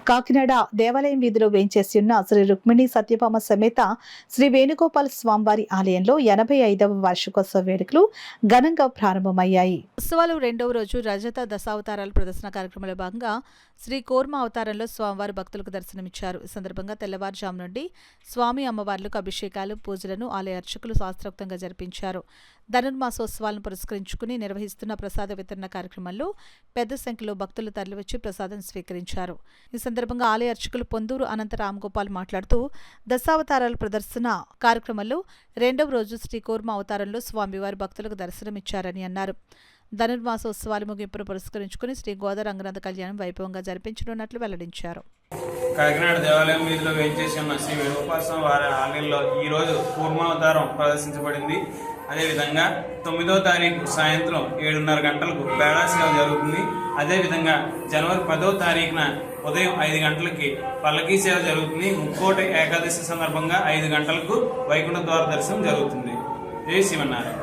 కాకినాడ దేవాలయం వీధిలో వేంచేసి ఉన్న శ్రీ రుక్మిణి సత్యభామ సమేత శ్రీ వేణుగోపాల స్వామివారి ఆలయంలో 85వ వార్షికోత్సవ వేడుకలు ఘనంగా ప్రారంభమయ్యాయి. ఉత్సవాలు రెండవ రోజు రజత దశావతారాల ప్రదర్శన కార్యక్రమంలో భాగంగా శ్రీ కూర్మ అవతారంలో స్వామివారి భక్తులకు దర్శనమిచ్చారు. ఈ సందర్భంగా తెల్లవారుజాము నుండి స్వామి అమ్మవార్లకు అభిషేకాలు, పూజలను ఆలయ అర్చకులు శాస్త్రోక్తంగా జరిపించారు. ధనుర్మాసోత్సవాలను పురస్కరించుకుని నిర్వహిస్తున్న ప్రసాద వితరణ కార్యక్రమంలో పెద్ద సంఖ్యలో భక్తులు తరలివచ్చి ప్రసాదం స్వీకరించారు. ఈ సందర్భంగా ఆలయ అర్చకులు పొందూరు అనంత రామగోపాల్ మాట్లాడుతూ దశావతారాల ప్రదర్శన కార్యక్రమంలో రెండవ రోజు శ్రీ కూర్మ అవతారంలో స్వామివారి భక్తులకు దర్శనమిచ్చారని అన్నారు. ధనుర్మాసోత్సవాలు ముగింపును పురస్కరించుకుని శ్రీ గోదా రంగనాథ కళ్యాణం వైభవంగా జరిపించనున్నట్లు వెల్లడించారు. కాకినాడ దేవాలయం వీధిలో వేంచేసి ఉన్న శ్రీ వేణుగోపాల స్వామి వారి ఆలయంలో ఈ రోజు కూర్మావతారం ప్రదర్శించబడింది. అదేవిధంగా 9వ తారీఖు సాయంత్రం 7:30 గంటలకు బేడా సేవ జరుగుతుంది. అదేవిధంగా జనవరి 10వ తారీఖున ఉదయం 5 గంటలకి పల్లకీ సేవ జరుగుతుంది. ముక్కోటి ఏకాదశి సందర్భంగా 5 గంటలకు వైకుంఠ ద్వార దర్శనం జరుగుతుంది. జై శివనారాయణ.